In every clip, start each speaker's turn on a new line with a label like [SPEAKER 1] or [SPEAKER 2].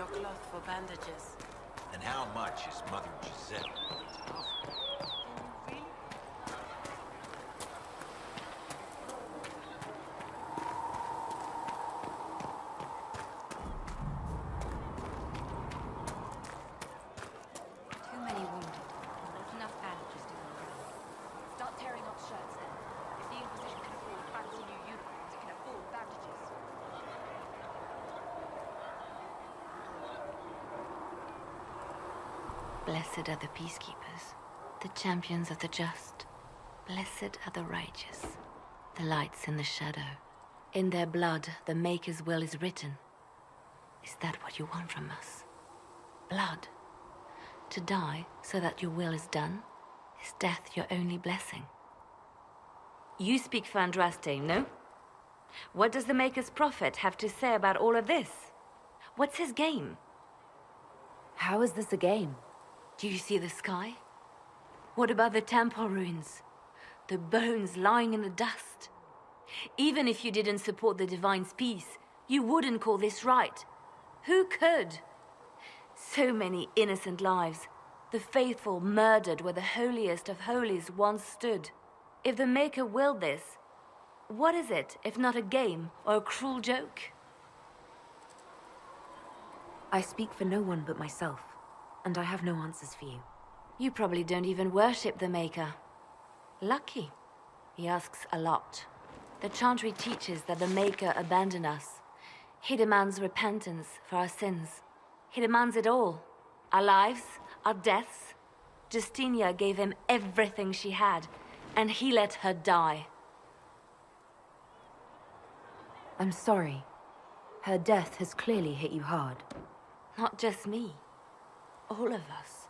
[SPEAKER 1] your cloth for bandages.
[SPEAKER 2] And how much is Mother Giselle willing to offer?
[SPEAKER 1] Really?
[SPEAKER 3] Too many wounded. Not enough bandages to go around. Start tearing off shirts then. If the Inquisition can afford fancy new uniforms, it can afford bandages.
[SPEAKER 4] Blessed are the peacekeepers, the champions of the just. Blessed are the righteous, the lights in the shadow. In their blood, the Maker's will is written. Is that what you want from us? Blood? To die so that your will is done? Is death your only blessing? You speak for Andraste, no? What does the Maker's prophet have to say about all of this? What's his game?
[SPEAKER 5] How is this a game?
[SPEAKER 4] Do you see the sky? What about the temple ruins? The bones lying in the dust? Even if you didn't support the Divine's peace, you wouldn't call this right. Who could? So many innocent lives. The faithful murdered where the holiest of holies once stood. If the Maker willed this, what is it if not a game or a cruel joke?
[SPEAKER 5] I speak for no one but myself, and I have no answers for you.
[SPEAKER 4] You probably don't even worship the Maker. Lucky. He asks a lot. The Chantry teaches that the Maker abandoned us. He demands repentance for our sins. He demands it all. Our lives, our deaths. Justinia gave him everything she had, and he let her die.
[SPEAKER 5] I'm sorry. Her death has clearly hit you hard.
[SPEAKER 4] Not just me. All of us.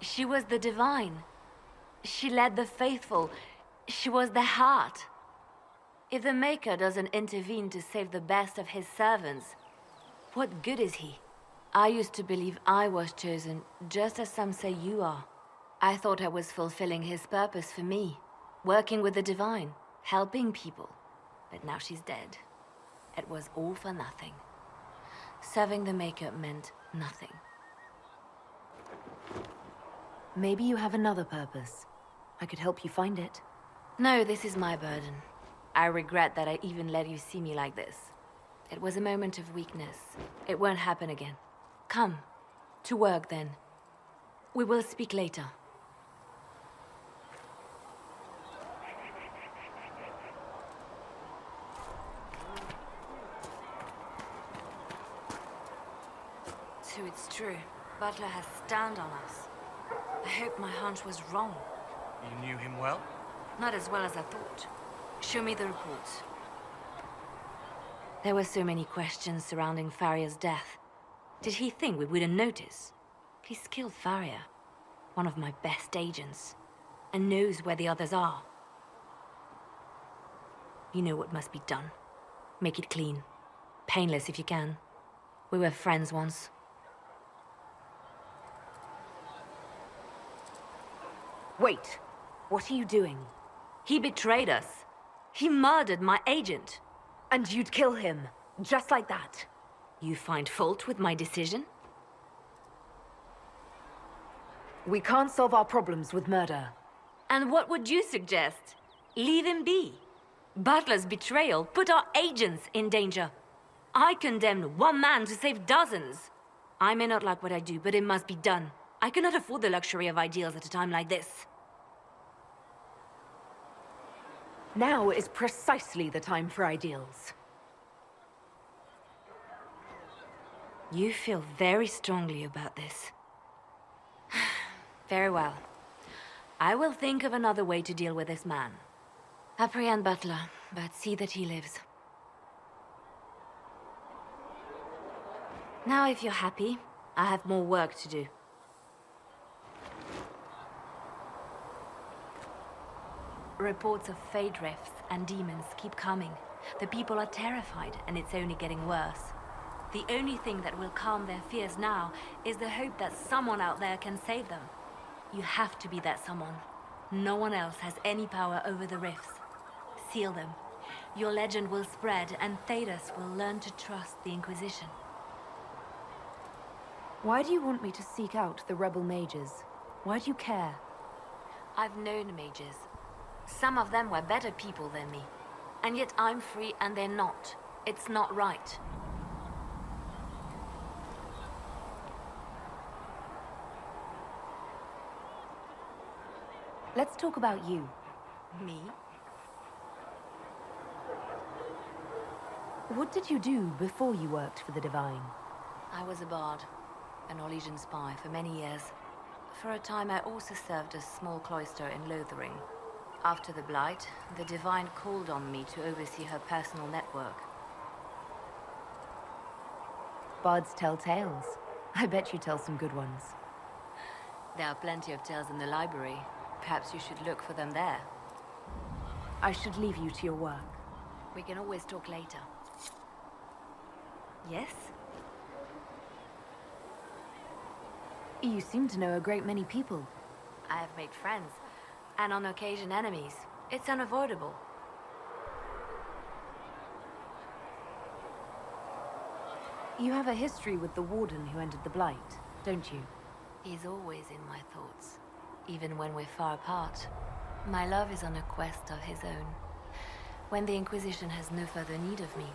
[SPEAKER 4] She was the Divine. She led the faithful. She was their heart. If the Maker doesn't intervene to save the best of his servants, what good is he? I used to believe I was chosen, just as some say you are. I thought I was fulfilling his purpose for me, working with the Divine, helping people. But now she's dead. It was all for nothing. Serving the Maker meant nothing.
[SPEAKER 5] Maybe you have another purpose. I could help you find it.
[SPEAKER 4] No, this is my burden. I regret that I even let you see me like this. It was a moment of weakness. It won't happen again. Come. To work, then. We will speak later. So it's true. Butler has stand on us. I hope my hunch was wrong.
[SPEAKER 6] You knew him well?
[SPEAKER 4] Not as well as I thought. Show me the reports. There were so many questions surrounding Faria's death. Did he think we wouldn't notice? He's killed Faria, one of my best agents, and knows where the others are. You know what must be done. Make it clean. Painless if you can. We were friends once.
[SPEAKER 5] Wait! What are you doing?
[SPEAKER 4] He betrayed us. He murdered my agent.
[SPEAKER 5] And you'd kill him, just like that.
[SPEAKER 4] You find fault with my decision?
[SPEAKER 5] We can't solve our problems with murder.
[SPEAKER 4] And what would you suggest? Leave him be. Butler's betrayal put our agents in danger. I condemned one man to save dozens. I may not like what I do, but it must be done. I cannot afford the luxury of ideals at a time like this.
[SPEAKER 5] Now is precisely the time for ideals.
[SPEAKER 4] You feel very strongly about this. Very well. I will think of another way to deal with this man. Apprehend Butler, but see that he lives. Now, if you're happy, I have more work to do. Reports of fade rifts and demons keep coming. The people are terrified, and it's only getting worse. The only thing that will calm their fears now is the hope that someone out there can save them. You have to be that someone. No one else has any power over the rifts. Seal them. Your legend will spread, and Thedas will learn to trust the Inquisition.
[SPEAKER 5] Why do you want me to seek out the rebel mages? Why do you care?
[SPEAKER 4] I've known mages. Some of them were better people than me. And yet I'm free and they're not. It's not right.
[SPEAKER 5] Let's talk about you.
[SPEAKER 4] Me?
[SPEAKER 5] What did you do before you worked for the Divine?
[SPEAKER 4] I was a bard, an Orlesian spy for many years. For a time I also served a small cloister in Lothering. After the Blight, the Divine called on me to oversee her personal network.
[SPEAKER 5] Bards tell tales. I bet you tell some good ones.
[SPEAKER 4] There are plenty of tales in the library. Perhaps you should look for them there.
[SPEAKER 5] I should leave you to your work.
[SPEAKER 4] We can always talk later. Yes?
[SPEAKER 5] You seem to know a great many people.
[SPEAKER 4] I have made friends, and on occasion enemies. It's unavoidable.
[SPEAKER 5] You have a history with the Warden who entered the Blight, don't you?
[SPEAKER 4] He's always in my thoughts, even when we're far apart. My love is on a quest of his own. When the Inquisition has no further need of me,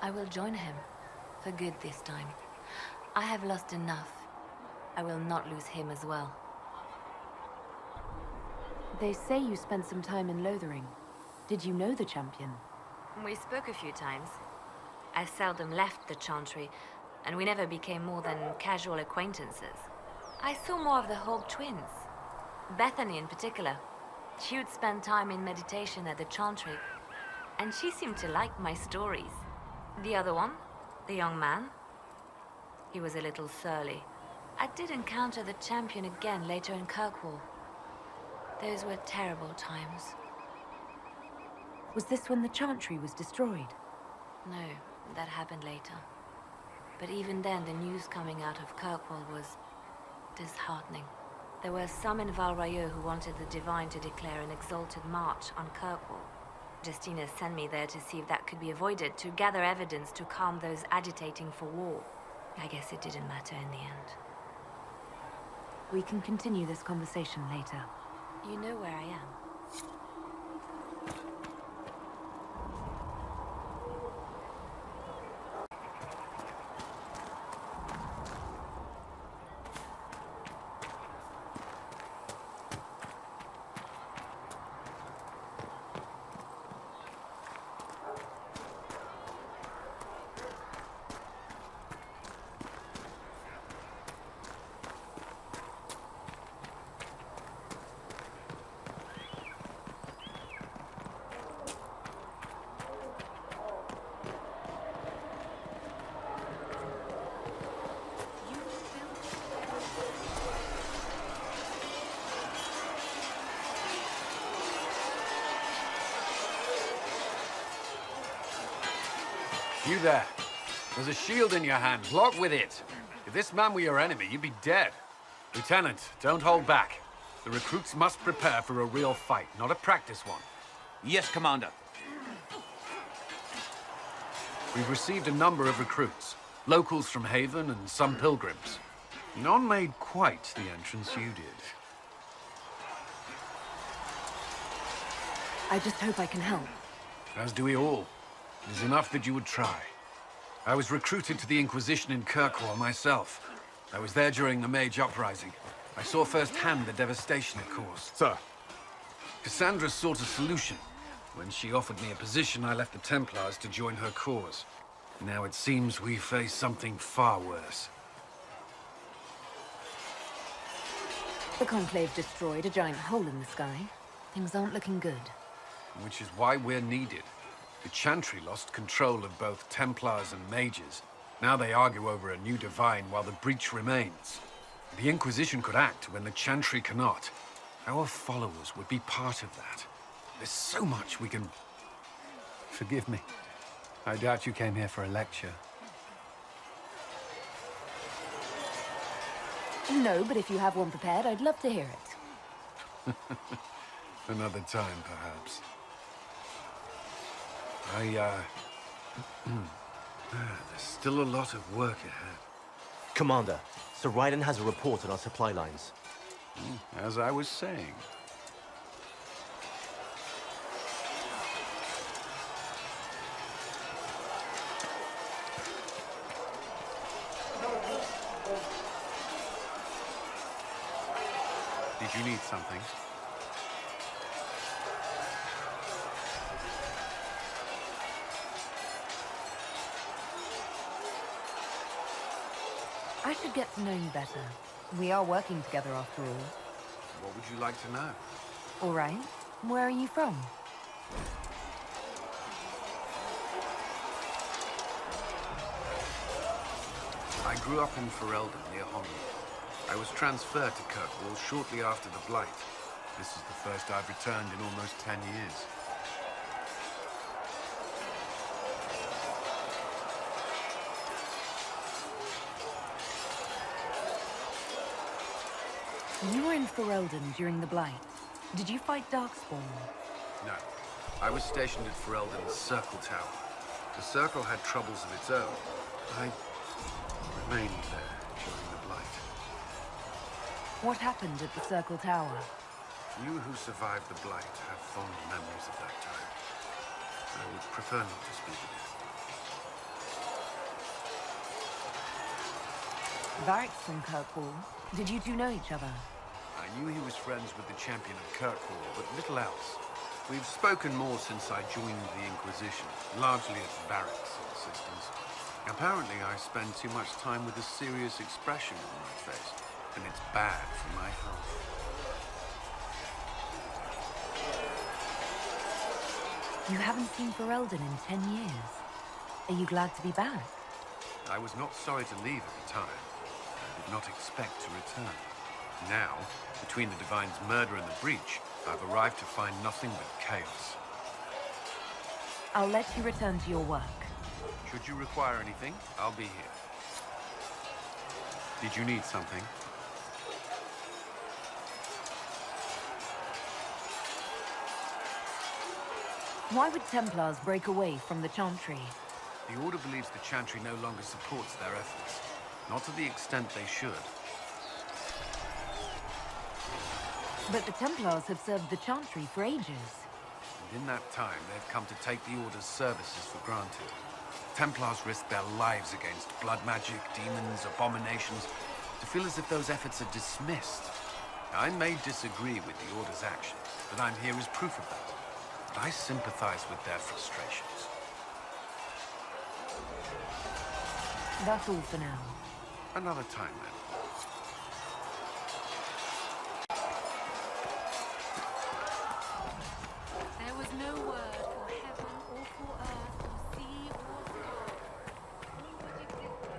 [SPEAKER 4] I will join him. For good this time. I have lost enough. I will not lose him as well.
[SPEAKER 5] They say you spent some time in Lothering. Did you know the champion?
[SPEAKER 4] We spoke a few times. I seldom left the Chantry, and we never became more than casual acquaintances. I saw more of the Hope twins. Bethany in particular. She would spend time in meditation at the Chantry, and she seemed to like my stories. The other one, the young man, he was a little surly. I did encounter the champion again later in Kirkwall. Those were terrible times.
[SPEAKER 5] Was this when the Chantry was destroyed?
[SPEAKER 4] No, that happened later. But even then, the news coming out of Kirkwall was disheartening. There were some in Val Rayo who wanted the Divine to declare an exalted march on Kirkwall. Justina sent me there to see if that could be avoided, to gather evidence to calm those agitating for war. I guess it didn't matter in the end.
[SPEAKER 5] We can continue this conversation later.
[SPEAKER 4] You know where I am.
[SPEAKER 2] You there. There's a shield in your hand. Block with it. If this man were your enemy, you'd be dead. Lieutenant, don't hold back. The recruits must prepare for a real fight, not a practice one.
[SPEAKER 7] Yes, Commander.
[SPEAKER 2] We've received a number of recruits. Locals from Haven and some pilgrims. None made quite the entrance you did.
[SPEAKER 5] I just hope I can help.
[SPEAKER 2] As do we all. It is enough that you would try. I was recruited to the Inquisition in Kirkwall myself. I was there during the Mage Uprising. I saw firsthand the devastation it caused.
[SPEAKER 7] Sir.
[SPEAKER 2] Cassandra sought a solution. When she offered me a position, I left the Templars to join her cause. Now it seems we face something far worse.
[SPEAKER 5] The Conclave destroyed a giant hole in the sky. Things aren't looking good.
[SPEAKER 2] Which is why we're needed. The Chantry lost control of both Templars and Mages. Now they argue over a new Divine while the breach remains. The Inquisition could act when the Chantry cannot. Our followers would be part of that. There's so much we can...
[SPEAKER 8] Forgive me. I doubt you came here for a lecture.
[SPEAKER 5] No, but if you have one prepared, I'd love to hear it.
[SPEAKER 2] Another time, perhaps. There's still a lot of work ahead.
[SPEAKER 7] Commander, Sir Ryden has a report on our supply lines.
[SPEAKER 2] As I was saying. Did you need something?
[SPEAKER 5] I should get to know you better. We are working together after all.
[SPEAKER 2] What would you like to know?
[SPEAKER 5] All right. Where are you from?
[SPEAKER 2] I grew up in Ferelden, near Holland. I was transferred to Kirkwall shortly after the Blight. This is the first I've returned in almost 10 years.
[SPEAKER 5] You were in Ferelden during the Blight. Did you fight Darkspawn?
[SPEAKER 2] No. I was stationed at Ferelden's Circle Tower. The Circle had troubles of its own. I remained there during the Blight.
[SPEAKER 5] What happened at the Circle Tower?
[SPEAKER 2] You who survived the Blight have fond memories of that time. I would prefer not to speak of it.
[SPEAKER 5] Varric's from Kirkwall. Did you two know each other?
[SPEAKER 2] I knew he was friends with the champion of Kirkwall, but little else. We've spoken more since I joined the Inquisition, largely at Varric's insistence. Apparently, I spend too much time with a serious expression on my face, and it's bad for my health.
[SPEAKER 5] You haven't seen Ferelden in 10 years. Are you glad to be back?
[SPEAKER 2] I was not sorry to leave at the time. I did not expect to return. Now, between the Divine's murder and the breach, I've arrived to find nothing but chaos.
[SPEAKER 5] I'll let you return to your work.
[SPEAKER 2] Should you require anything, I'll be here. Did you need something?
[SPEAKER 5] Why would Templars break away from the Chantry?
[SPEAKER 2] The Order believes the Chantry no longer supports their efforts. Not to the extent they should.
[SPEAKER 5] But the Templars have served the Chantry for ages.
[SPEAKER 2] And in that time, they've come to take the Order's services for granted. Templars risk their lives against blood magic, demons, abominations, to feel as if those efforts are dismissed. I may disagree with the Order's actions, but I'm here as proof of that. And I sympathize with their frustrations.
[SPEAKER 5] That's all for now.
[SPEAKER 2] Another time, then.
[SPEAKER 3] There was no word for heaven or for earth or sea or sky. Only what existed.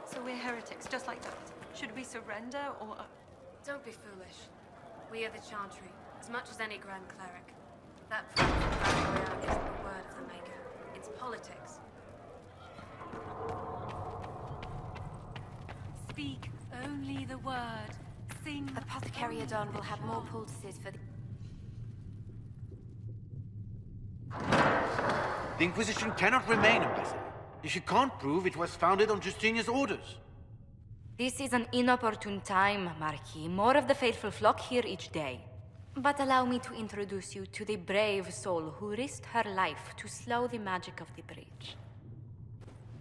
[SPEAKER 1] So we're heretics, just like that. Should we surrender or...
[SPEAKER 4] Don't be foolish. We are the Chantry, as much as any Grand Cleric. That proof of Battle Royale isn't the word of the Maker. It's politics.
[SPEAKER 3] Speak only the word. Sing.
[SPEAKER 4] Apothecary Adon will have more poultices for the...
[SPEAKER 9] The Inquisition cannot remain, Ambassador, if you can't prove it was founded on Justinian's orders.
[SPEAKER 3] This is an inopportune time, Marquis. More of the faithful flock here each day. But allow me to introduce you to the brave soul who risked her life to slow the magic of the breach.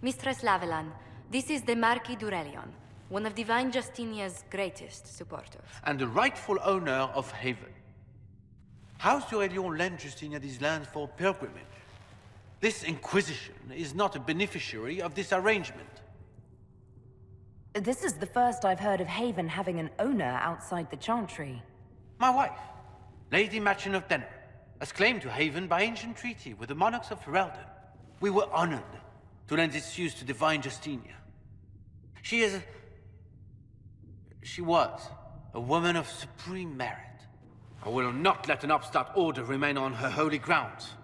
[SPEAKER 3] Mistress Lavelan, this is the Marquis d'Aurelion, one of Divine Justinia's greatest supporters.
[SPEAKER 9] And the rightful owner of Haven. House d'Aurelion lent Justinia these lands for pilgrimage. This Inquisition is not a beneficiary of this arrangement.
[SPEAKER 5] This is the first I've heard of Haven having an owner outside the Chantry.
[SPEAKER 9] My wife, Lady Machin of Denner, has claimed to Haven by ancient treaty with the monarchs of Ferelden. We were honored to lend its use to Divine Justinia. She was a woman of supreme merit. I will not let an upstart order remain on her holy grounds.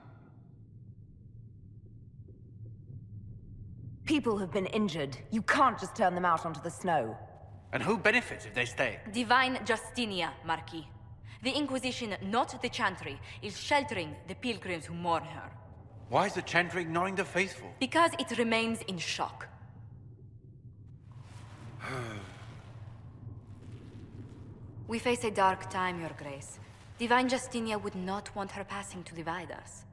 [SPEAKER 5] People have been injured. You can't just turn them out onto the snow.
[SPEAKER 9] And who benefits if they stay?
[SPEAKER 3] Divine Justinia, Marquis. The Inquisition, not the Chantry, is sheltering the pilgrims who mourn her.
[SPEAKER 9] Why is the Chantry ignoring the faithful?
[SPEAKER 3] Because it remains in shock. We face a dark time, Your Grace. Divine Justinia would not want her passing to divide us.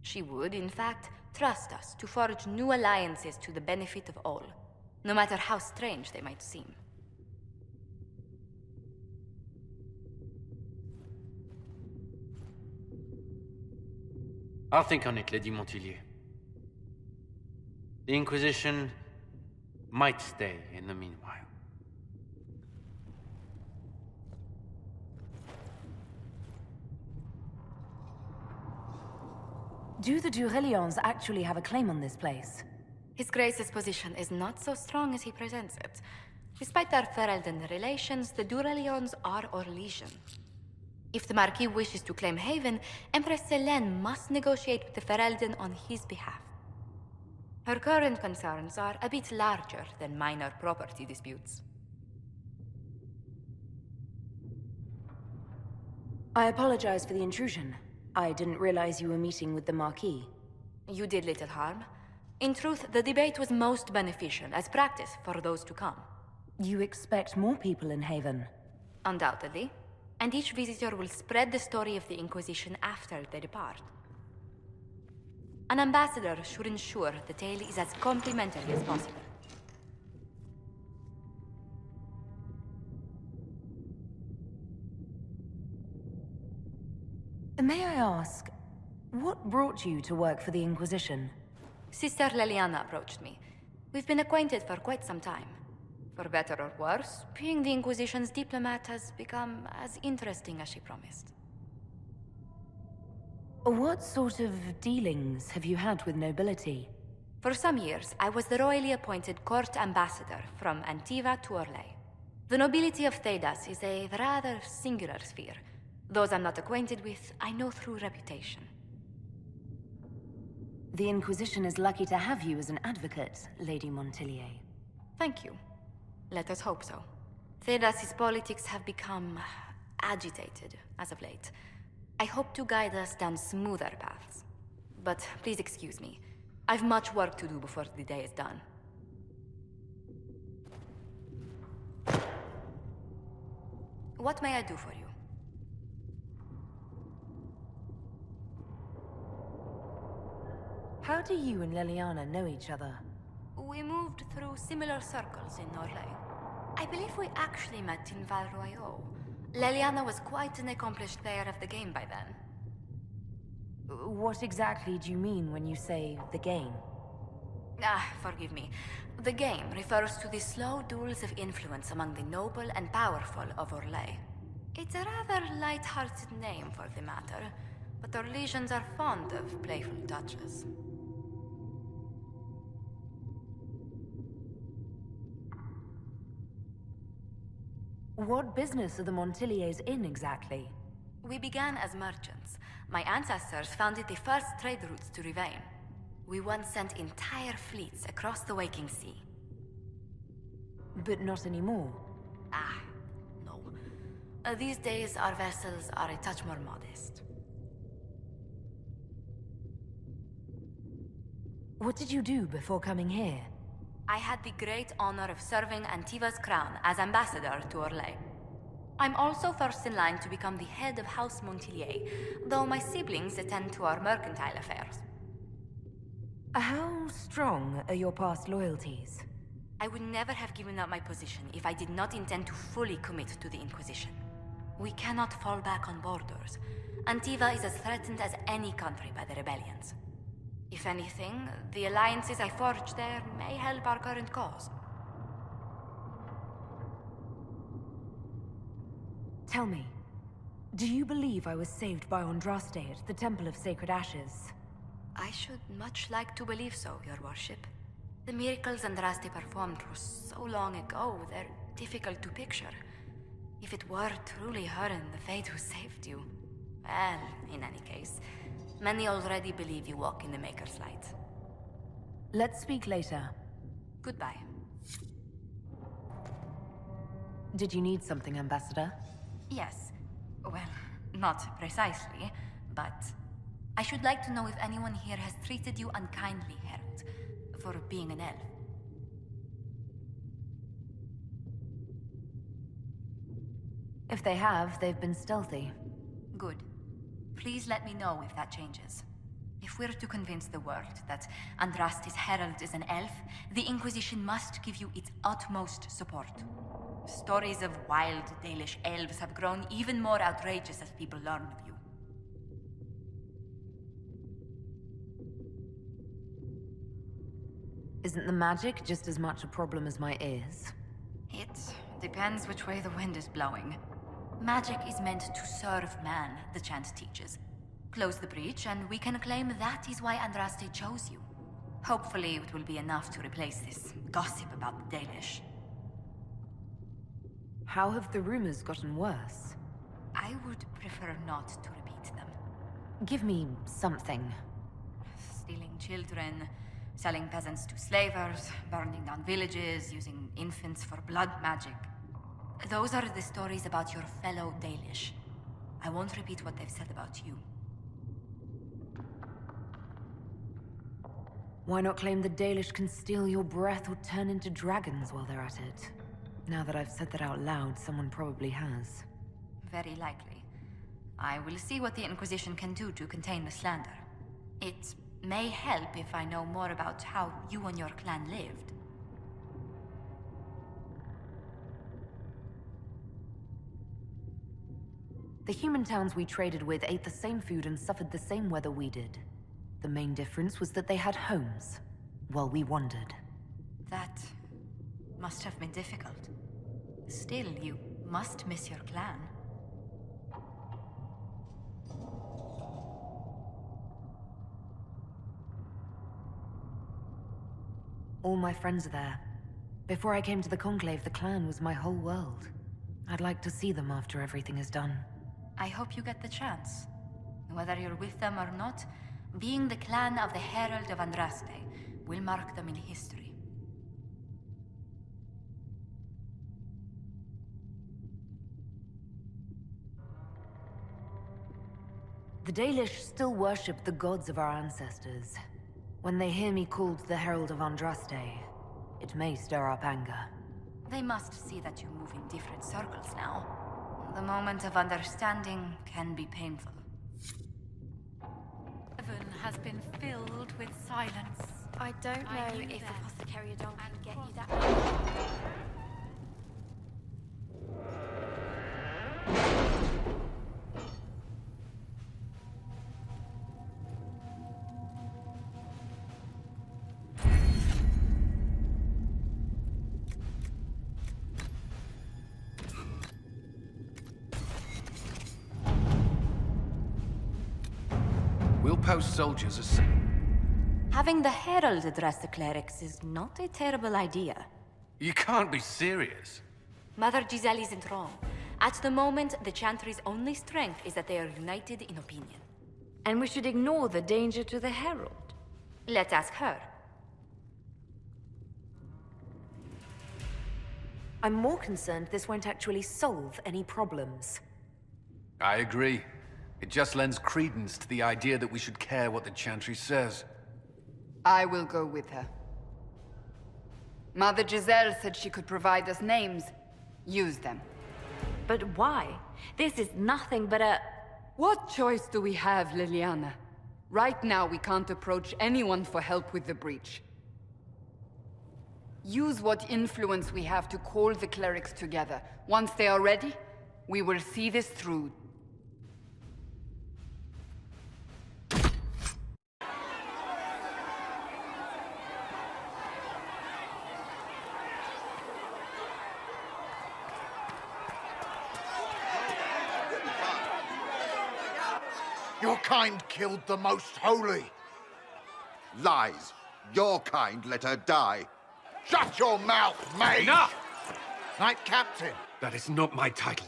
[SPEAKER 3] She would, in fact, trust us to forge new alliances to the benefit of all, no matter how strange they might seem.
[SPEAKER 9] I'll think on it, Lady Montilyet. The Inquisition might stay in the meanwhile.
[SPEAKER 5] Do the Durelions actually have a claim on this place?
[SPEAKER 3] His Grace's position is not so strong as he presents it. Despite their Ferelden relations, the Durelions are Orlesian. If the Marquis wishes to claim Haven, Empress Selene must negotiate with the Ferelden on his behalf. Her current concerns are a bit larger than minor property disputes.
[SPEAKER 5] I apologize for the intrusion. I didn't realize you were meeting with the Marquis.
[SPEAKER 3] You did little harm. In truth, the debate was most beneficial as practice for those to come.
[SPEAKER 5] You expect more people in Haven?
[SPEAKER 3] Undoubtedly. And each visitor will spread the story of the Inquisition after they depart. An ambassador should ensure the tale is as complimentary as possible.
[SPEAKER 5] May I ask, what brought you to work for the Inquisition?
[SPEAKER 3] Sister Leliana approached me. We've been acquainted for quite some time. For better or worse, being the Inquisition's diplomat has become as interesting as she promised.
[SPEAKER 5] What sort of dealings have you had with nobility?
[SPEAKER 3] For some years, I was the royally appointed court ambassador from Antiva to Orlais. The nobility of Thedas is a rather singular sphere. Those I'm not acquainted with, I know through reputation.
[SPEAKER 5] The Inquisition is lucky to have you as an advocate, Lady Montilyet.
[SPEAKER 3] Thank you. Let us hope so. Thedas' politics have become agitated as of late. I hope to guide us down smoother paths. But please excuse me. I've much work to do before the day is done. What may I do for you?
[SPEAKER 5] How do you and Leliana know each other?
[SPEAKER 3] We moved through similar circles in Orlais. I believe we actually met in Val Royeaux. Leliana was quite an accomplished player of the game by then.
[SPEAKER 5] What exactly do you mean when you say the game?
[SPEAKER 3] Forgive me. The game refers to the slow duels of influence among the noble and powerful of Orlais. It's a rather light-hearted name for the matter, but Orlesians are fond of playful touches.
[SPEAKER 5] What business are the Montilyets in exactly?
[SPEAKER 3] We began as merchants. My ancestors founded the first trade routes to Rivain. We once sent entire fleets across the Waking Sea.
[SPEAKER 5] But not anymore.
[SPEAKER 3] No. These days, our vessels are a touch more modest.
[SPEAKER 5] What did you do before coming here?
[SPEAKER 3] I had the great honor of serving Antiva's crown as ambassador to Orlais. I'm also first in line to become the head of House Montilyet, though my siblings attend to our mercantile affairs.
[SPEAKER 5] How strong are your past loyalties?
[SPEAKER 3] I would never have given up my position if I did not intend to fully commit to the Inquisition. We cannot fall back on borders. Antiva is as threatened as any country by the rebellions. If anything, the alliances I forged there may help our current cause.
[SPEAKER 5] Tell me, do you believe I was saved by Andraste at the Temple of Sacred Ashes?
[SPEAKER 3] I should much like to believe so, Your Worship. The miracles Andraste performed were so long ago, they're difficult to picture. If it were truly her and the Fate who saved you... Well, in any case, many already believe you walk in the Maker's light.
[SPEAKER 5] Let's speak later.
[SPEAKER 3] Goodbye.
[SPEAKER 5] Did you need something, Ambassador?
[SPEAKER 3] Yes. Well, not precisely, but I should like to know if anyone here has treated you unkindly, Herald, for being an elf.
[SPEAKER 5] If they have, they've been stealthy.
[SPEAKER 3] Good. Please let me know if that changes. If we're to convince the world that Andraste's herald is an elf, the Inquisition must give you its utmost support. Stories of wild Dalish elves have grown even more outrageous as people learn of you.
[SPEAKER 5] Isn't the magic just as much a problem as my ears?
[SPEAKER 3] It depends which way the wind is blowing. Magic is meant to serve man, the chant teaches. Close the breach, and we can claim that is why Andraste chose you. Hopefully it will be enough to replace this gossip about the Dalish.
[SPEAKER 5] How have the rumors gotten worse?
[SPEAKER 3] I would prefer not to repeat them.
[SPEAKER 5] Give me something.
[SPEAKER 3] Stealing children, selling peasants to slavers, burning down villages, using infants for blood magic. Those are the stories about your fellow Dalish. I won't repeat what they've said about you.
[SPEAKER 5] Why not claim the Dalish can steal your breath or turn into dragons while they're at it? Now that I've said that out loud, someone probably has.
[SPEAKER 3] Very likely. I will see what the Inquisition can do to contain the slander. It may help if I know more about how you and your clan lived.
[SPEAKER 5] The human towns we traded with ate the same food and suffered the same weather we did. The main difference was that they had homes, while we wandered.
[SPEAKER 3] That must have been difficult. Still, you must miss your clan.
[SPEAKER 5] All my friends are there. Before I came to the Conclave, the clan was my whole world. I'd like to see them after everything is done.
[SPEAKER 3] I hope you get the chance. Whether you're with them or not, being the clan of the Herald of Andraste will mark them in history.
[SPEAKER 5] The Dalish still worship the gods of our ancestors. When they hear me called the Herald of Andraste, it may stir up anger.
[SPEAKER 3] They must see that you move in different circles now. The moment of understanding can be painful.
[SPEAKER 10] Heaven has been filled with silence.
[SPEAKER 1] I don't know
[SPEAKER 10] knew
[SPEAKER 1] if
[SPEAKER 10] that.
[SPEAKER 1] Apothecary Don can get you that.
[SPEAKER 2] We'll post soldiers as...
[SPEAKER 3] Having the Herald address the clerics is not a terrible idea.
[SPEAKER 2] You can't be serious.
[SPEAKER 3] Mother Giselle isn't wrong. At the moment, the Chantry's only strength is that they are united in opinion.
[SPEAKER 4] And we should ignore the danger to the Herald.
[SPEAKER 3] Let's ask her.
[SPEAKER 5] I'm more concerned this won't actually solve any problems.
[SPEAKER 2] I agree. It just lends credence to the idea that we should care what the Chantry says.
[SPEAKER 11] I will go with her. Mother Giselle said she could provide us names. Use them.
[SPEAKER 4] But why? This is nothing but a...
[SPEAKER 11] What choice do we have, Liliana? Right now, we can't approach anyone for help with the breach. Use what influence we have to call the clerics together. Once they are ready, we will see this through.
[SPEAKER 12] Your kind killed the most holy.
[SPEAKER 13] Lies. Your kind let her die.
[SPEAKER 12] Shut your mouth, mate!
[SPEAKER 2] Enough!
[SPEAKER 12] Knight Captain.
[SPEAKER 2] That is not my title.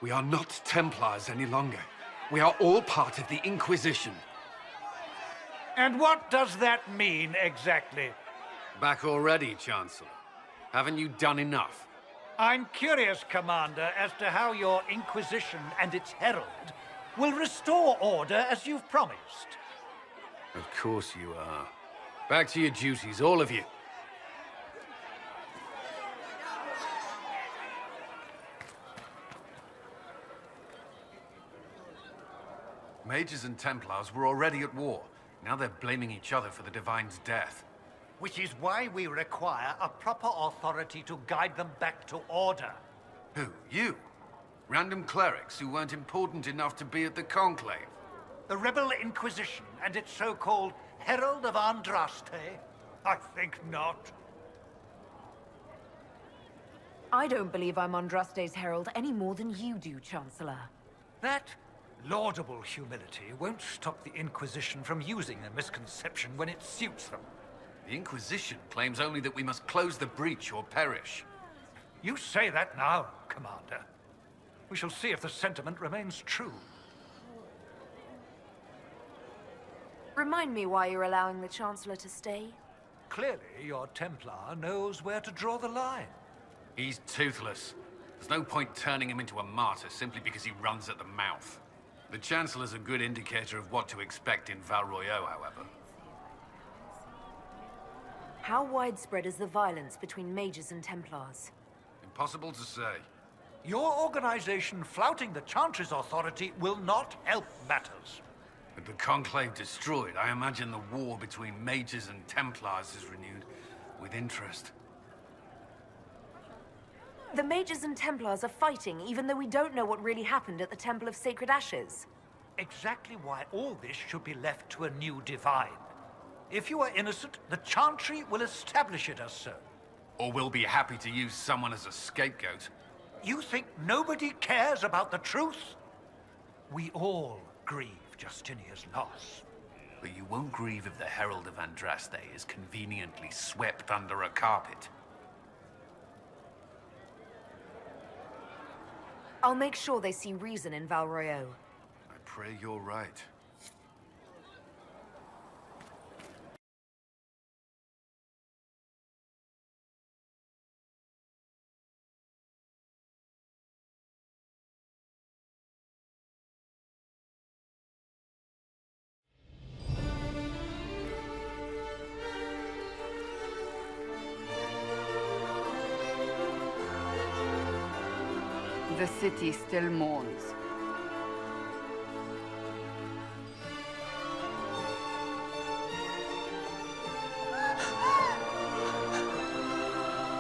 [SPEAKER 2] We are not Templars any longer. We are all part of the Inquisition.
[SPEAKER 6] And what does that mean exactly?
[SPEAKER 2] Back already, Chancellor. Haven't you done enough?
[SPEAKER 6] I'm curious, Commander, as to how your Inquisition and its herald will restore order as you've promised.
[SPEAKER 2] Of course you are. Back to your duties, all of you. Mages and Templars were already at war. Now they're blaming each other for the Divine's death.
[SPEAKER 6] Which is why we require a proper authority to guide them back to order.
[SPEAKER 2] Who? You? Random clerics who weren't important enough to be at the Conclave?
[SPEAKER 6] The Rebel Inquisition and its so-called Herald of Andraste? I think not.
[SPEAKER 5] I don't believe I'm Andraste's herald any more than you do, Chancellor.
[SPEAKER 6] That laudable humility won't stop the Inquisition from using a misconception when it suits them.
[SPEAKER 2] The Inquisition claims only that we must close the breach or perish.
[SPEAKER 6] You say that now, Commander. We shall see if the sentiment remains true.
[SPEAKER 5] Remind me why you're allowing the Chancellor to stay?
[SPEAKER 6] Clearly, your Templar knows where to draw the line.
[SPEAKER 2] He's toothless. There's no point turning him into a martyr simply because he runs at the mouth. The Chancellor's a good indicator of what to expect in Val Royeaux, however.
[SPEAKER 5] How widespread is the violence between mages and Templars?
[SPEAKER 2] Impossible to say.
[SPEAKER 6] Your organization flouting the Chantry's authority will not help matters.
[SPEAKER 2] With the Conclave destroyed, I imagine the war between mages and Templars is renewed with interest.
[SPEAKER 5] The mages and Templars are fighting, even though we don't know what really happened at the Temple of Sacred Ashes.
[SPEAKER 6] Exactly why all this should be left to a new divine. If you are innocent, the Chantry will establish it as so.
[SPEAKER 2] Or we'll be happy to use someone as a scapegoat.
[SPEAKER 6] You think nobody cares about the truth? We all grieve Justinia's loss.
[SPEAKER 2] But you won't grieve if the Herald of Andraste is conveniently swept under a carpet.
[SPEAKER 5] I'll make sure they see reason in Val Royeaux.
[SPEAKER 2] I pray you're right.
[SPEAKER 11] The city still mourns.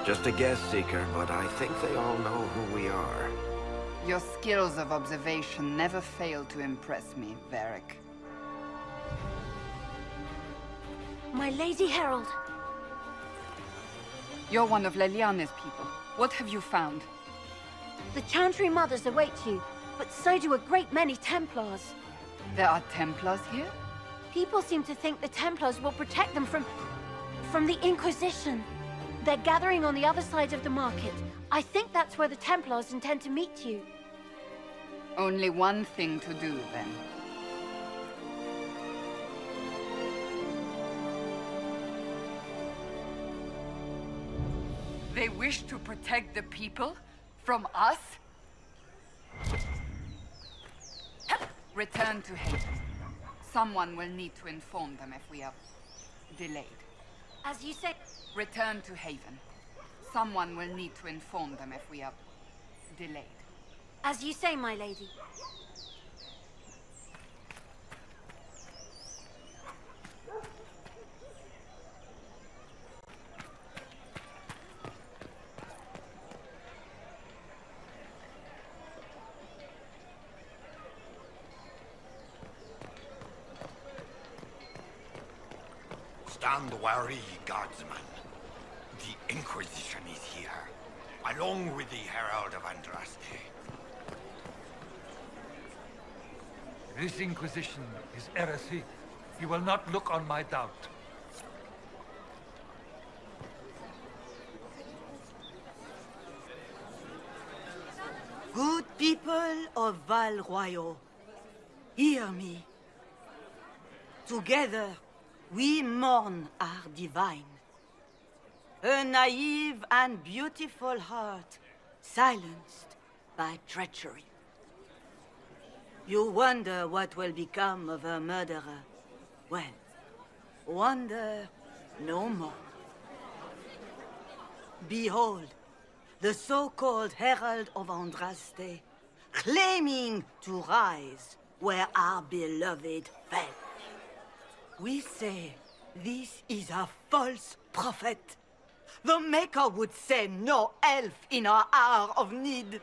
[SPEAKER 14] Just a guess, Seeker, but I think they all know who we are.
[SPEAKER 11] Your skills of observation never fail to impress me, Varric.
[SPEAKER 4] My Lady Herald.
[SPEAKER 11] You're one of Leliane's people. What have you found?
[SPEAKER 4] The Chantry Mothers await you, but so do a great many Templars.
[SPEAKER 11] There are Templars here?
[SPEAKER 4] People seem to think the Templars will protect them from the Inquisition. They're gathering on the other side of the market. I think that's where the Templars intend to meet you.
[SPEAKER 11] Only one thing to do, then. They wish to protect the people? From us? Return to Haven. Someone will need to inform them if we are delayed.
[SPEAKER 4] As you say...
[SPEAKER 11] Return to Haven. Someone will need to inform them if we are delayed.
[SPEAKER 4] As you say, my lady.
[SPEAKER 13] Stand wary, guardsman. The Inquisition is here, along with the Herald of Andraste.
[SPEAKER 6] This Inquisition is heresy. You will not look on my doubt.
[SPEAKER 15] Good people of Val Royeaux, hear me. Together, We mourn our divine. A naive and beautiful heart, silenced by treachery. You wonder what will become of a murderer. Well, wonder no more. Behold, the so-called Herald of Andraste, claiming to rise where our beloved fell. We say this is a false prophet. The Maker would send no elf in our hour of need.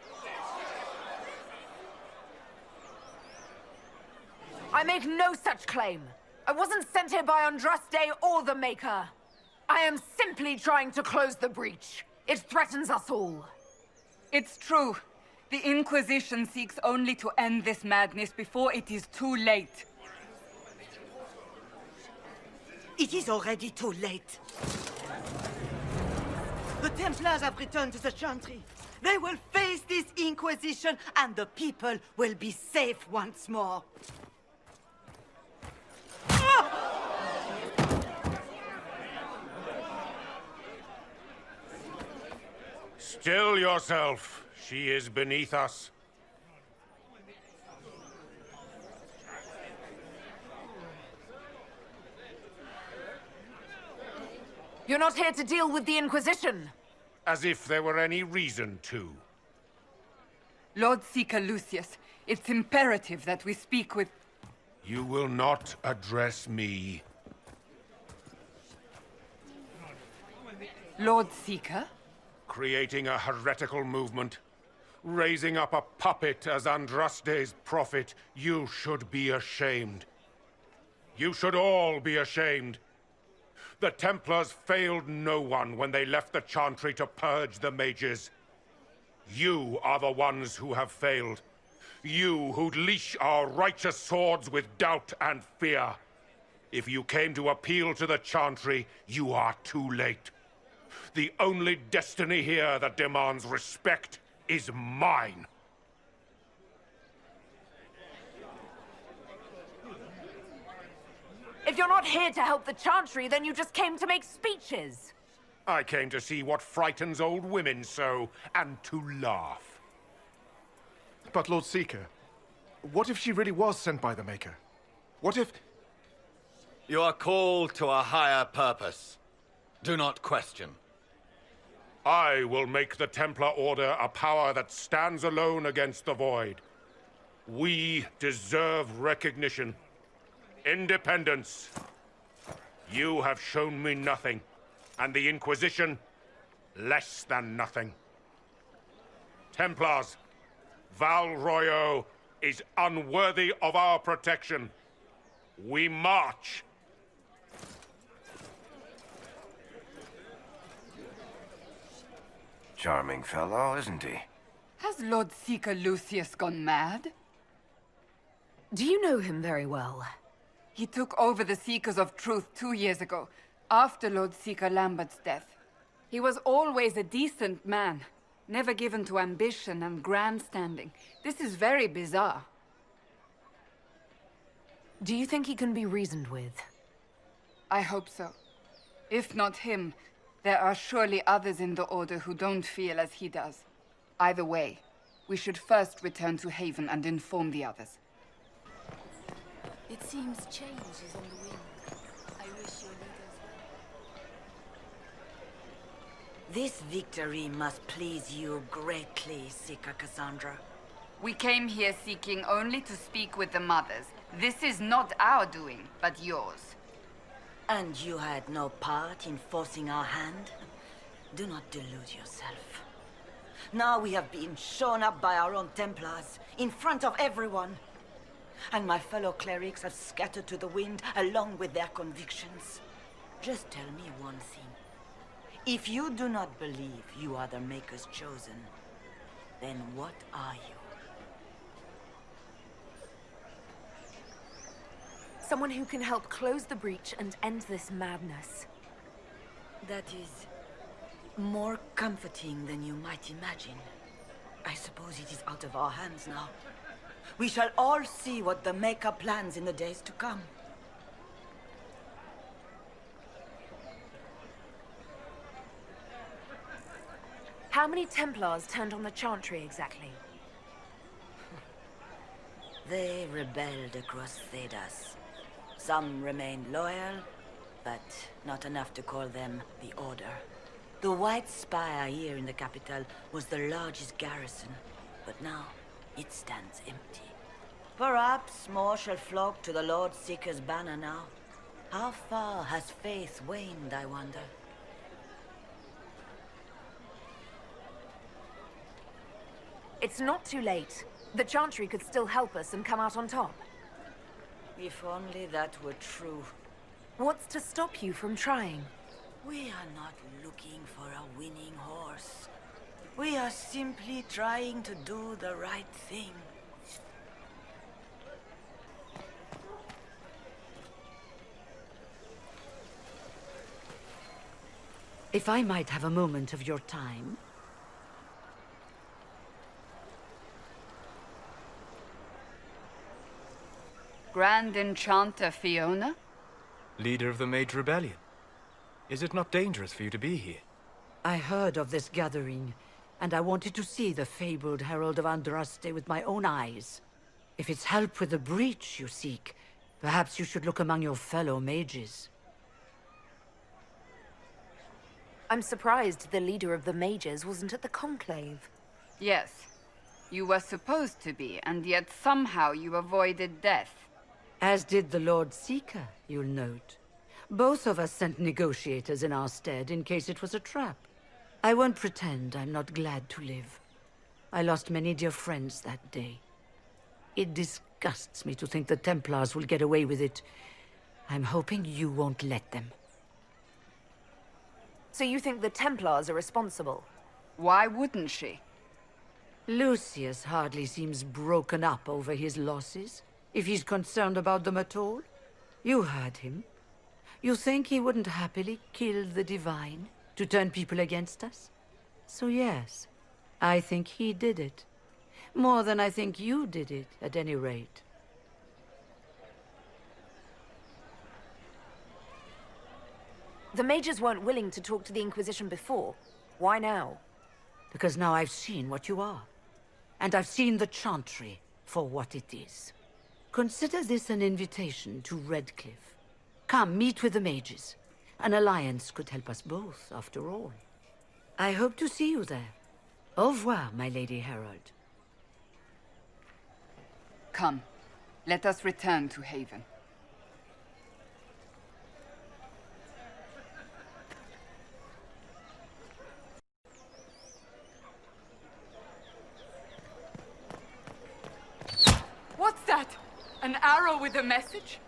[SPEAKER 5] I make no such claim. I wasn't sent here by Andraste or the Maker. I am simply trying to close the breach. It threatens us all.
[SPEAKER 11] It's true. The Inquisition seeks only to end this madness before it is too late.
[SPEAKER 15] It is already too late. The Templars have returned to the Chantry. They will face this Inquisition, and the people will be safe once more.
[SPEAKER 16] Still yourself. She is beneath us.
[SPEAKER 5] You're not here to deal with the Inquisition.
[SPEAKER 16] As if there were any reason to.
[SPEAKER 11] Lord Seeker Lucius, it's imperative that we speak with...
[SPEAKER 16] You will not address me.
[SPEAKER 11] Lord Seeker?
[SPEAKER 16] Creating a heretical movement. Raising up a puppet as Andraste's prophet. You should be ashamed. You should all be ashamed. The Templars failed no one when they left the Chantry to purge the mages. You are the ones who have failed. You who'd leash our righteous swords with doubt and fear. If you came to appeal to the Chantry, you are too late. The only destiny here that demands respect is mine.
[SPEAKER 5] If you're not here to help the Chantry, then you just came to make speeches.
[SPEAKER 16] I came to see what frightens old women so, and to laugh.
[SPEAKER 12] But Lord Seeker, what if she really was sent by the Maker? What if...
[SPEAKER 13] You are called to a higher purpose. Do not question.
[SPEAKER 16] I will make the Templar Order a power that stands alone against the Void. We deserve recognition. Independence. You have shown me nothing, and the Inquisition, less than nothing. Templars, Val Royo is unworthy of our protection. We march.
[SPEAKER 14] Charming fellow, isn't he?
[SPEAKER 11] Has Lord Seeker Lucius gone mad?
[SPEAKER 5] Do you know him very well?
[SPEAKER 11] He took over the Seekers of Truth 2 years ago, after Lord Seeker Lambert's death. He was always a decent man, never given to ambition and grandstanding. This is very bizarre.
[SPEAKER 5] Do you think he can be reasoned with?
[SPEAKER 11] I hope so. If not him, there are surely others in the Order who don't feel as he does. Either way, we should first return to Haven and inform the others.
[SPEAKER 4] It seems change is on the wind. I wish your leaders well.
[SPEAKER 15] This victory must please you greatly, Seeker Cassandra.
[SPEAKER 11] We came here seeking only to speak with the mothers. This is not our doing, but yours.
[SPEAKER 15] And you had no part in forcing our hand? Do not delude yourself. Now we have been shown up by our own Templars, in front of everyone. And my fellow clerics have scattered to the wind along with their convictions. Just tell me one thing. If you do not believe you are the Maker's chosen, then what are you?
[SPEAKER 5] Someone who can help close the breach and end this madness.
[SPEAKER 15] That is more comforting than you might imagine. I suppose it is out of our hands now. We shall all see what the Maker plans in the days to come.
[SPEAKER 5] How many Templars turned on the Chantry exactly?
[SPEAKER 15] They rebelled across Thedas. Some remained loyal, but not enough to call them the Order. The White Spire here in the capital was the largest garrison, but now it stands empty. Perhaps more shall flock to the Lord Seeker's banner now. How far has faith waned, I wonder?
[SPEAKER 5] It's not too late. The Chantry could still help us and come out on top.
[SPEAKER 15] If only that were true.
[SPEAKER 5] What's to stop you from trying?
[SPEAKER 15] We are not looking for a winning horse. We are simply trying to do the right thing.
[SPEAKER 17] If I might have a moment of your time.
[SPEAKER 11] Grand Enchanter Fiona?
[SPEAKER 18] Leader of the Mage Rebellion. Is it not dangerous for you to be here?
[SPEAKER 17] I heard of this gathering, and I wanted to see the fabled Herald of Andraste with my own eyes. If it's help with the breach you seek, perhaps you should look among your fellow mages.
[SPEAKER 5] I'm surprised the leader of the mages wasn't at the conclave.
[SPEAKER 11] Yes. You were supposed to be, and yet somehow you avoided death.
[SPEAKER 17] As did the Lord Seeker, you'll note. Both of us sent negotiators in our stead in case it was a trap. I won't pretend I'm not glad to live. I lost many dear friends that day. It disgusts me to think the Templars will get away with it. I'm hoping you won't let them.
[SPEAKER 5] So you think the Templars are responsible?
[SPEAKER 11] Why wouldn't she?
[SPEAKER 17] Lucius hardly seems broken up over his losses, if he's concerned about them at all. You heard him. You think he wouldn't happily kill the Divine to turn people against us? So yes, I think he did it. More than I think you did it, at any rate.
[SPEAKER 5] The mages weren't willing to talk to the Inquisition before. Why now?
[SPEAKER 17] Because now I've seen what you are. And I've seen the Chantry for what it is. Consider this an invitation to Redcliffe. Come, meet with the mages. An alliance could help us both, after all. I hope to see you there. Au revoir, my Lady Herald.
[SPEAKER 11] Come, let us return to Haven. What's that? An arrow with a message?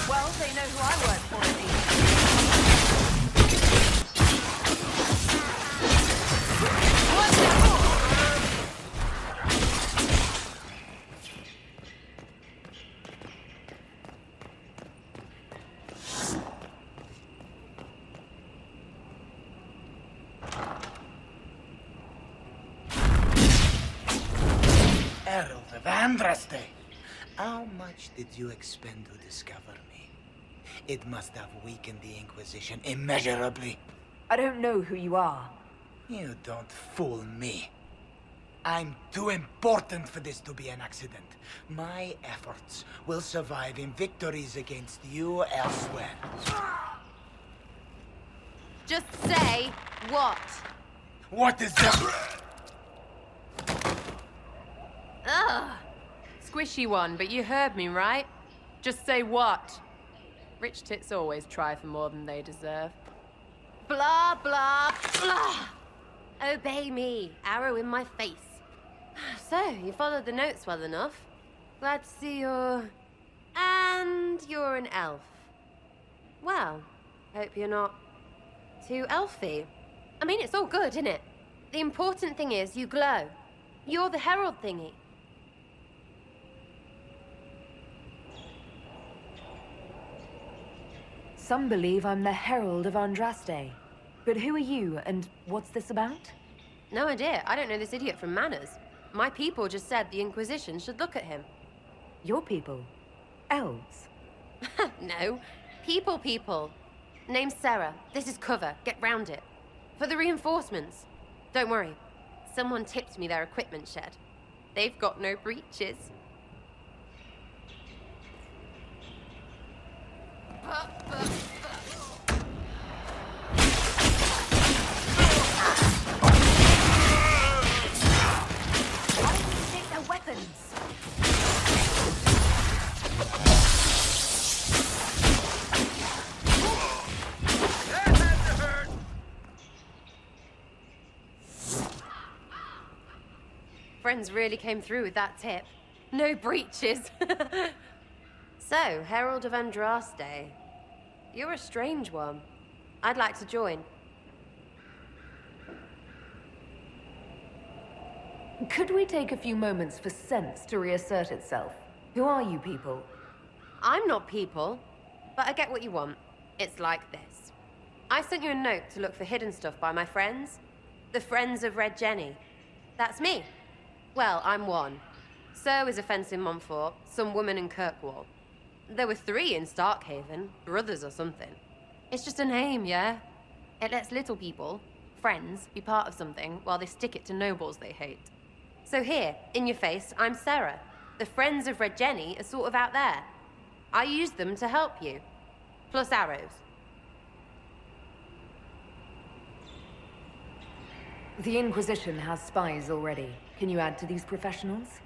[SPEAKER 5] Well, they know who I work for at least.
[SPEAKER 19] Herald of Andraste! How much did you expend to discover me? It must have weakened the Inquisition immeasurably.
[SPEAKER 5] I don't know who you are.
[SPEAKER 19] You don't fool me. I'm too important for this to be an accident. My efforts will survive in victories against you elsewhere.
[SPEAKER 20] Just say what?
[SPEAKER 19] What is that?
[SPEAKER 20] Ugh. Squishy one, but you heard me, right? Just say what? Rich tits always try for more than they deserve. Blah, blah, blah. Obey me. Arrow in my face. So, you followed the notes well enough. Glad to see you're... And you're an elf. Well, hope you're not too elfy. I mean, it's all good, isn't it? The important thing is you glow. You're the herald thingy.
[SPEAKER 21] Some believe I'm the Herald of Andraste. But who are you, and what's this about?
[SPEAKER 20] No idea. I don't know this idiot from Manners. My people just said the Inquisition should look at him.
[SPEAKER 21] Your people? Elves?
[SPEAKER 20] No. People. Name's Sarah. This is cover. Get round it. For the reinforcements. Don't worry. Someone tipped me their equipment shed. They've got no breaches.
[SPEAKER 21] Take their weapons!
[SPEAKER 20] Friends really came through with that tip. No breaches. So, Herald of Andraste. You're a strange one. I'd like to join.
[SPEAKER 21] Could we take a few moments for sense to reassert itself? Who are you people?
[SPEAKER 20] I'm not people, but I get what you want. It's like this. I sent you a note to look for hidden stuff by my friends. The Friends of Red Jenny. That's me. Well, I'm one. So is a fence in Montfort, some woman in Kirkwall. There were 3 in Starkhaven, brothers or something. It's just a name, yeah? It lets little people, friends, be part of something while they stick it to nobles they hate. So here, in your face, I'm Sarah. The Friends of Red Jenny are sort of out there. I used them to help you. Plus arrows.
[SPEAKER 21] The Inquisition has spies already. Can you add to these professionals?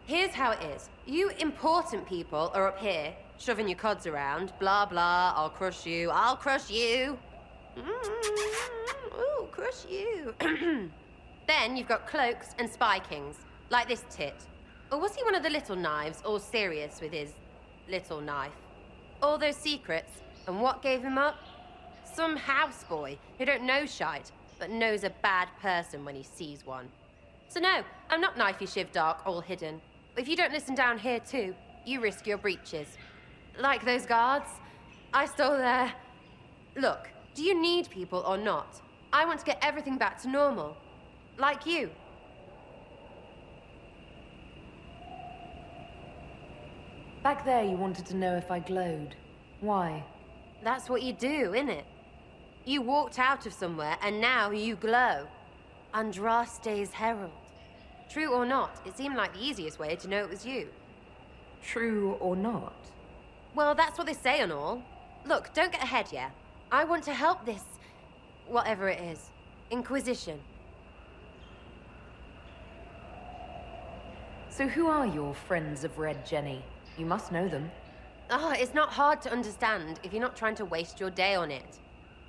[SPEAKER 20] Here's how it is. You important people are up here, shoving your cods around. Blah, blah, I'll crush you, I'll crush you. Ooh, crush you. Then you've got cloaks and spy kings, like this tit. Or was he one of the little knives, all serious with his little knife? All those secrets, and what gave him up? Some houseboy who don't know shite, but knows a bad person when he sees one. So no, I'm not knifey shiv dark, all hidden. If you don't listen down here too, you risk your breeches. Like those guards, I stole their... Look, do you need people or not? I want to get everything back to normal. Like you.
[SPEAKER 21] Back there you wanted to know if I glowed. Why?
[SPEAKER 20] That's what you do, innit? You walked out of somewhere and now you glow. Andraste's herald. True or not, it seemed like the easiest way to know it was you.
[SPEAKER 21] True or not?
[SPEAKER 20] Well, that's what they say and all. Look, don't get ahead, yeah? I want to help this... whatever it is. Inquisition.
[SPEAKER 21] So who are your Friends of Red Jenny? You must know them.
[SPEAKER 20] It's not hard to understand if you're not trying to waste your day on it.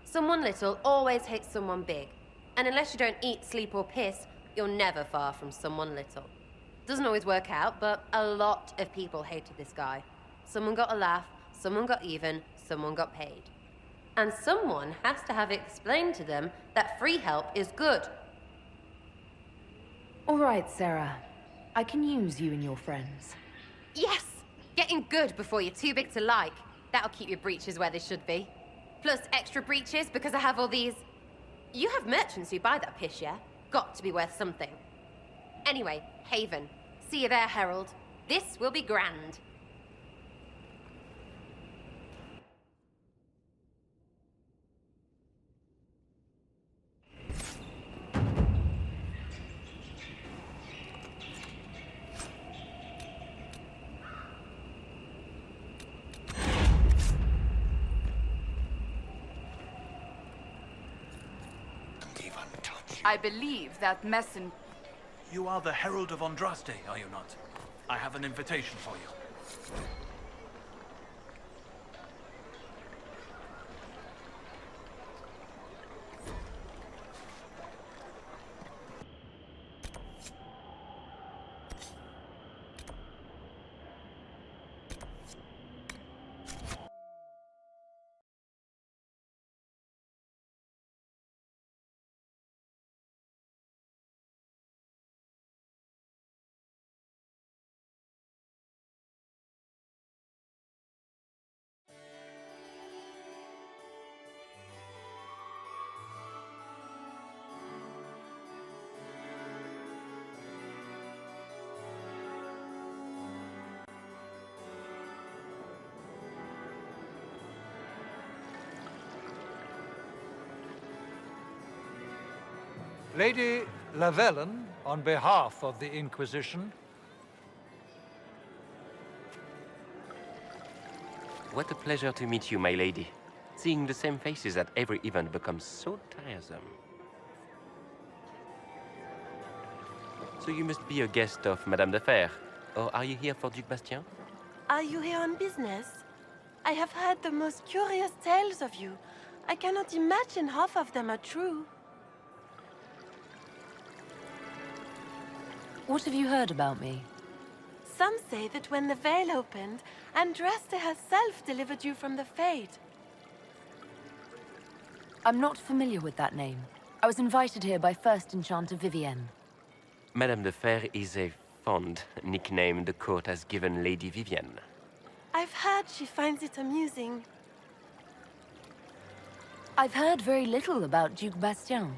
[SPEAKER 20] Someone little always hates someone big. And unless you don't eat, sleep, or piss, you're never far from someone little. Doesn't always work out, but a lot of people hated this guy. Someone got a laugh, someone got even, someone got paid. And someone has to have explained to them that free help is good.
[SPEAKER 21] All right, Sarah. I can use you and your friends.
[SPEAKER 20] Yes! Getting good before you're too big to like. That'll keep your breeches where they should be. Plus extra breeches because I have all these... You have merchants who buy that piss, yeah? Got to be worth something. Anyway, Haven. See you there, Herald. This will be grand.
[SPEAKER 11] I believe that messenger...
[SPEAKER 8] You are the Herald of Andraste, are you not? I have an invitation for you.
[SPEAKER 6] Lady Lavellen, on behalf of the Inquisition.
[SPEAKER 22] What a pleasure to meet you, my lady. Seeing the same faces at every event becomes so tiresome. So you must be a guest of Madame de Fer, or are you here for Duc Bastien?
[SPEAKER 23] Are you here on business? I have heard the most curious tales of you. I cannot imagine half of them are true.
[SPEAKER 21] What have you heard about me?
[SPEAKER 23] Some say that when the veil opened, Andraste herself delivered you from the Fate.
[SPEAKER 21] I'm not familiar with that name. I was invited here by First Enchanter Vivienne.
[SPEAKER 22] Madame de Fer is a fond nickname the court has given Lady Vivienne.
[SPEAKER 23] I've heard she finds it amusing.
[SPEAKER 21] I've heard very little about Duc Bastien.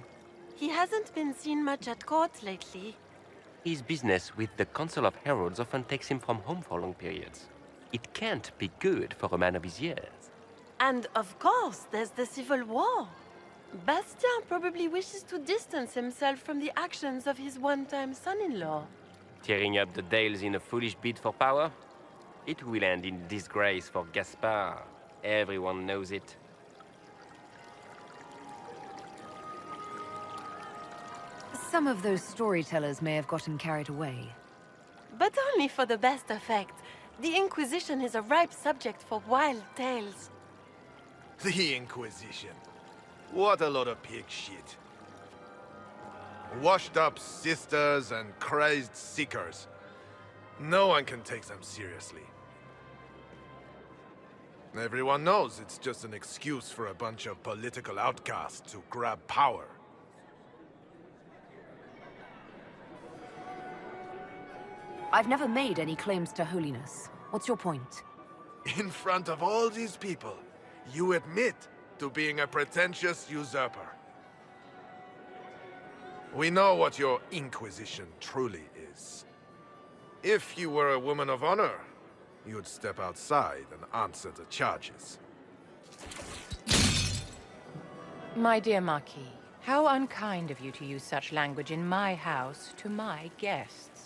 [SPEAKER 23] He hasn't been seen much at court lately.
[SPEAKER 22] His business with the Council of Heralds often takes him from home for long periods. It can't be good for a man of his years.
[SPEAKER 23] And of course, there's the civil war. Bastien probably wishes to distance himself from the actions of his one-time son-in-law.
[SPEAKER 22] Tearing up the Dales in a foolish bid for power? It will end in disgrace for Gaspard. Everyone knows it.
[SPEAKER 21] Some of those storytellers may have gotten carried away.
[SPEAKER 23] But only for the best effect. The Inquisition is a ripe subject for wild tales.
[SPEAKER 12] The Inquisition. What a lot of pig shit. Washed up sisters and crazed seekers. No one can take them seriously. Everyone knows it's just an excuse for a bunch of political outcasts to grab power.
[SPEAKER 21] I've never made any claims to holiness. What's your point?
[SPEAKER 12] In front of all these people, you admit to being a pretentious usurper. We know what your Inquisition truly is. If you were a woman of honor, you'd step outside and answer the charges.
[SPEAKER 24] My dear Marquis, how unkind of you to use such language in my house to my guests.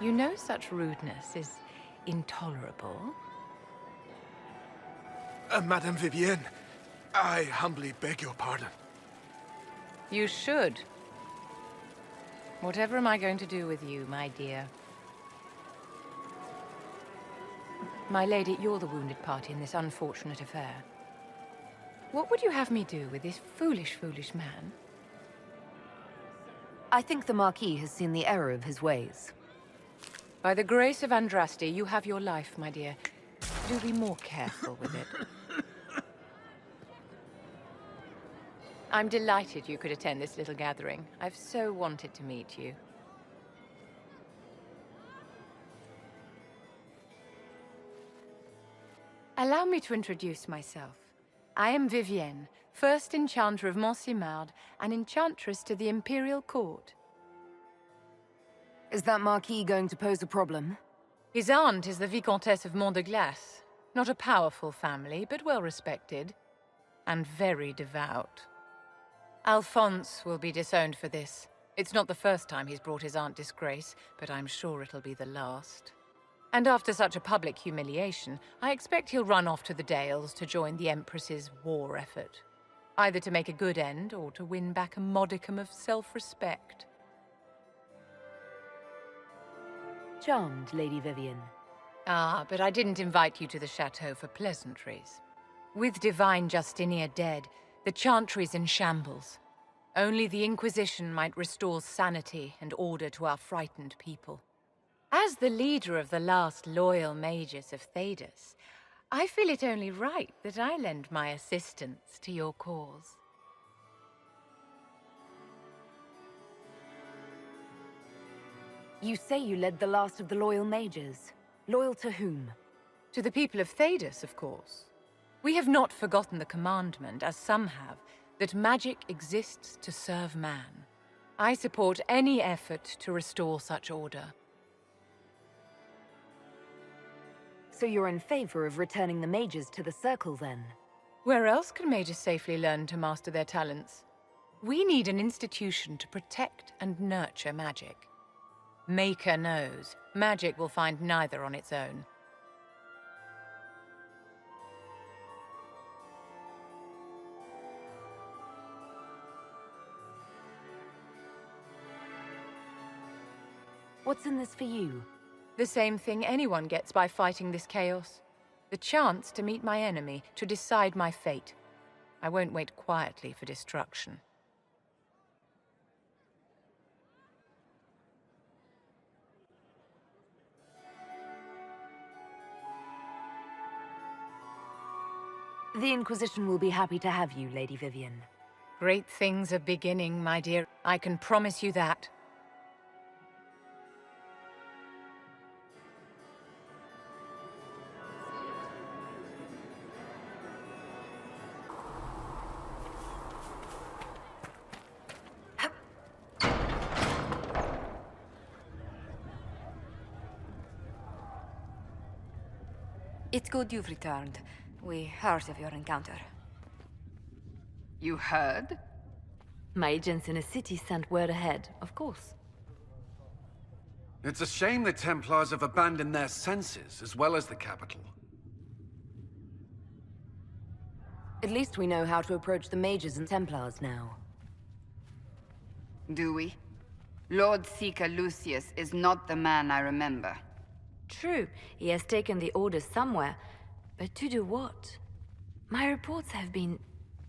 [SPEAKER 24] You know such rudeness is intolerable.
[SPEAKER 12] Madame Vivienne, I humbly beg your pardon.
[SPEAKER 24] You should. Whatever am I going to do with you, my dear? My lady, you're the wounded party in this unfortunate affair. What would you have me do with this foolish, foolish man?
[SPEAKER 21] I think the Marquis has seen the error of his ways.
[SPEAKER 24] By the grace of Andraste, you have your life, my dear. Do be more careful with it. I'm delighted you could attend this little gathering. I've so wanted to meet you. Allow me to introduce myself. I am Vivienne, first Enchanter of Montsimard and Enchantress to the Imperial Court.
[SPEAKER 21] Is that Marquis going to pose a problem?
[SPEAKER 24] His aunt is the Vicomtesse of Mont de Glace. Not a powerful family, but well respected. And very devout. Alphonse will be disowned for this. It's not the first time he's brought his aunt disgrace, but I'm sure it'll be the last. And after such a public humiliation, I expect he'll run off to the Dales to join the Empress's war effort. Either to make a good end, or to win back a modicum of self-respect.
[SPEAKER 21] Charmed, Lady Vivian.
[SPEAKER 24] Ah, but I didn't invite you to the chateau for pleasantries. With Divine Justinia dead, the Chantry's in shambles. Only the Inquisition might restore sanity and order to our frightened people. As the leader of the last loyal mages of Thedas, I feel it only right that I lend my assistance to your cause.
[SPEAKER 21] You say you led the last of the loyal mages. Loyal to whom?
[SPEAKER 24] To the people of Thedas, of course. We have not forgotten the commandment, as some have, that magic exists to serve man. I support any effort to restore such order.
[SPEAKER 21] So you're in favor of returning the mages to the Circle, then?
[SPEAKER 24] Where else can mages safely learn to master their talents? We need an institution to protect and nurture magic. Maker knows, magic will find neither on its own.
[SPEAKER 21] What's in this for you?
[SPEAKER 24] The same thing anyone gets by fighting this chaos. The chance to meet my enemy, to decide my fate. I won't wait quietly for destruction.
[SPEAKER 21] The Inquisition will be happy to have you, Lady Vivian.
[SPEAKER 24] Great things are beginning, my dear. I can promise you that.
[SPEAKER 3] It's good you've returned. We heard of your encounter.
[SPEAKER 11] You heard?
[SPEAKER 21] My agents in a city sent word ahead, of course.
[SPEAKER 2] It's a shame the Templars have abandoned their senses, as well as the capital.
[SPEAKER 21] At least we know how to approach the mages and Templars now.
[SPEAKER 11] Do we? Lord Seeker Lucius is not the man I remember.
[SPEAKER 4] True, he has taken the orders somewhere, but to do what? My reports have been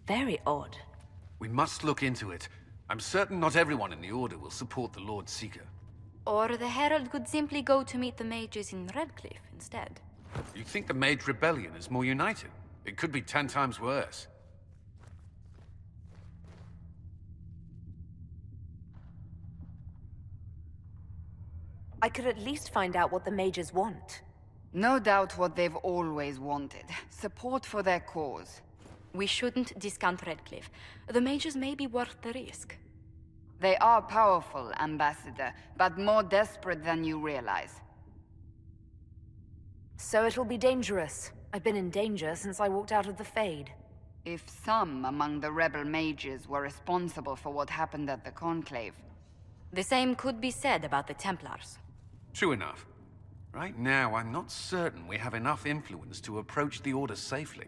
[SPEAKER 4] very odd.
[SPEAKER 2] We must look into it. I'm certain not everyone in the Order will support the Lord Seeker.
[SPEAKER 3] Or the Herald could simply go to meet the mages in Redcliffe instead.
[SPEAKER 2] You think the Mage Rebellion is more united? It could be 10 times worse.
[SPEAKER 21] I could at least find out what the mages want.
[SPEAKER 11] No doubt what they've always wanted. Support for their cause.
[SPEAKER 3] We shouldn't discount Redcliffe. The mages may be worth the risk.
[SPEAKER 11] They are powerful, Ambassador, but more desperate than you realize.
[SPEAKER 21] So it'll be dangerous. I've been in danger since I walked out of the Fade.
[SPEAKER 11] If some among the rebel mages were responsible for what happened at the Conclave...
[SPEAKER 3] The same could be said about the Templars.
[SPEAKER 2] True enough. Right now, I'm not certain we have enough influence to approach the Order safely.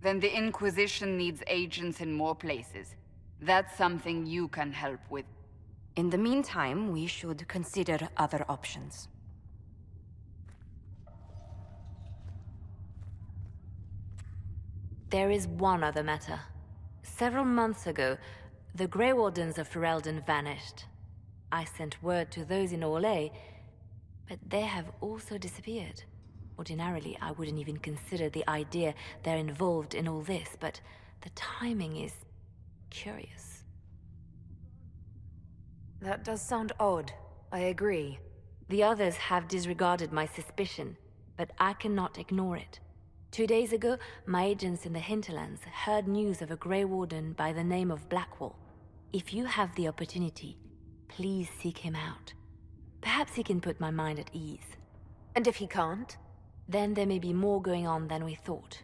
[SPEAKER 11] Then the Inquisition needs agents in more places. That's something you can help with.
[SPEAKER 3] In the meantime, we should consider other options.
[SPEAKER 4] There is one other matter. Several months ago, the Grey Wardens of Ferelden vanished. I sent word to those in Orlais, but they have also disappeared. Ordinarily, I wouldn't even consider the idea they're involved in all this, but the timing is curious.
[SPEAKER 21] That does sound odd. I agree.
[SPEAKER 4] The others have disregarded my suspicion, but I cannot ignore it. 2 days ago, my agents in the hinterlands heard news of a Grey Warden by the name of Blackwall. If you have the opportunity, please seek him out. Perhaps he can put my mind at ease.
[SPEAKER 21] And if he can't?
[SPEAKER 4] Then there may be more going on than we thought.